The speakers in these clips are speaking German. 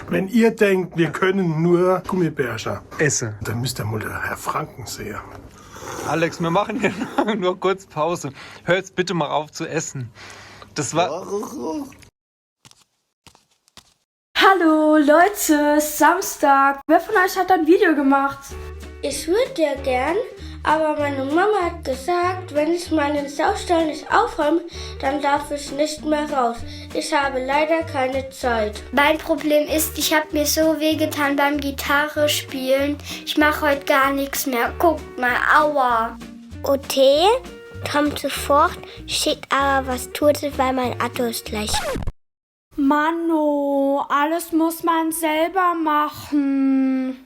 Wenn ihr denkt, wir können nur Gummibärchen Esse. dann müsst ihr mal den Herr Franken sehen. Alex, wir machen hier nur kurz Pause. Hör jetzt bitte mal auf zu essen. Das war... Hallo Leute, Samstag. Wer von euch hat ein Video gemacht? Ich würde ja gern, aber meine Mama hat gesagt, wenn ich meinen Saustall nicht aufräume, dann darf ich nicht mehr raus. Ich habe leider keine Zeit. Mein Problem ist, ich habe mir so wehgetan beim Gitarre spielen. Ich mache heute gar nichts mehr. Guckt mal, aua. OT kommt sofort, steht aber, was tut es, weil mein Auto ist gleich. Mano, alles muss man selber machen.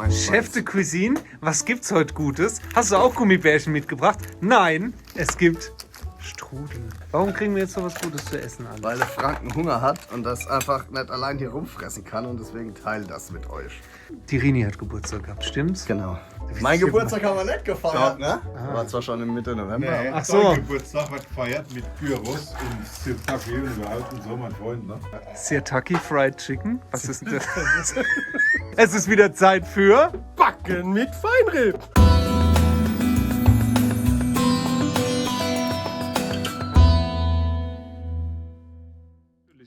Chef de Cuisine, was gibt's heute Gutes? Hast du auch Gummibärchen mitgebracht? Nein, es gibt Strudel. Warum kriegen wir jetzt so was Gutes zu essen an? Weil der Franken Hunger hat und das einfach nicht allein hier rumfressen kann und deswegen teilt das mit euch. Die Rini hat Geburtstag gehabt, stimmt's? Genau. Mein Geburtstag haben wir nicht gefeiert, ne? War zwar schon im Mitte November. Nee, Ach so. Dein Geburtstag wird gefeiert mit Gyros und Sirtaki und überhaupt und so, mein Freund, ne? Sirtaki Fried Chicken? Was ist denn das? Es ist wieder Zeit für... Backen mit Feinripp.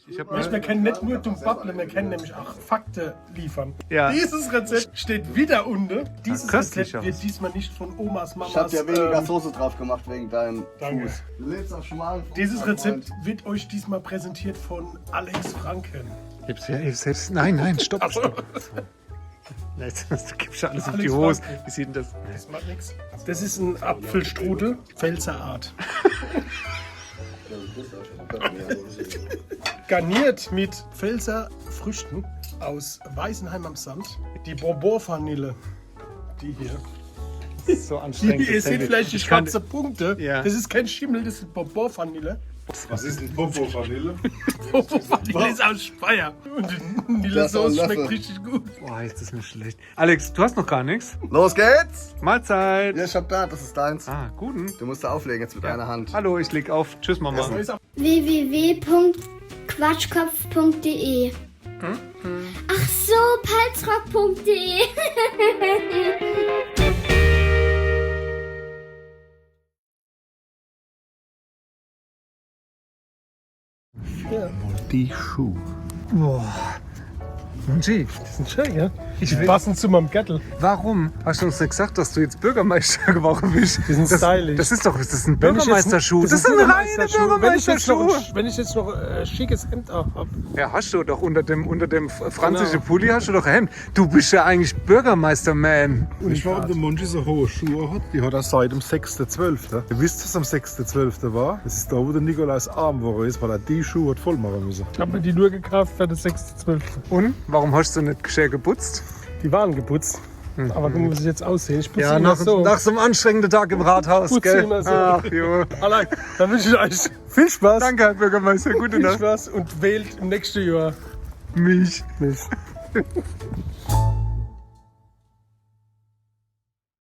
Wir können nicht nur dumm babbeln, wir können nämlich auch Fakten liefern. Ja. Dieses Rezept steht wieder unten. Dieses köstlich Rezept wird diesmal nicht von Omas, Mamas... Ich hab ja weniger Soße drauf gemacht wegen deinem Danke. Fuß. Du lebst auf schmalen Fuß. Dieses mein Rezept Freund. wird euch diesmal präsentiert von Alex Franken. Nein, stopp. So. Jetzt gibst du alles auf die Alex Hose. Franken. Wie sieht denn das? Das macht nichts. Das ist ein Apfelstrudel, Pfälzer Art. Garniert mit Pfälzer Früchten aus Weißenheim am Sand. Die Bourbon-Vanille, die hier. Das ist so anstrengend. Ihr seht vielleicht die schwarzen Punkte. Ja. Das ist kein Schimmel, das ist Bourbon-Vanille. Was ist ein Popo Vanille? Bourbon-Vanille ist aus Speyer. Und die Vanillesauce schmeckt richtig gut. Boah, jetzt ist mir schlecht. Alex, du hast noch gar nichts? Los geht's! Mahlzeit. Ja, ich hab da, das ist deins. Ah, guten. Du musst da auflegen jetzt mit einer Hand. Hallo, ich leg auf. Tschüss, Mama. www.quatschkopf.de Ach so, palzrock.de Die Schuhe. Boah. Monty, Das sind schön, ja? Ich Die will- passen zu meinem Gürtel. warum hast du uns nicht gesagt, dass du jetzt Bürgermeister geworden bist? Die sind stylisch. Das ist ein Wenn ich jetzt- Bürgermeisterschuh. Das sind reine Bürgermeisterschuhe. Wenn ich jetzt noch ein schickes Hemd habe. Ja, hast du doch unter dem französischen Pulli hast du doch ein Hemd. Du bist ja eigentlich Bürgermeister-Man. Ich warum der Monchi so hohe Schuhe hat, die hat er seit dem 6.12. Ihr wisst, was am 6.12. war? Das ist da, wo der Nikolaus arm war, weil er die Schuhe hat voll machen müssen. Ich habe mir die nur gekauft für den 6.12. Und? Warum hast du nicht gescheit geputzt? Die waren geputzt. Aber guck mal, wie sie jetzt aussehen. Ich putze Ja, immer nach so. so einem anstrengenden Tag im Rathaus, Putze gell? immer so. Ach, jo. Allein, dann wünsche ich euch viel Spaß. Danke, Herr Bürgermeister. Gute Viel Nacht. Spaß und wählt im nächsten Jahr Mich. mich.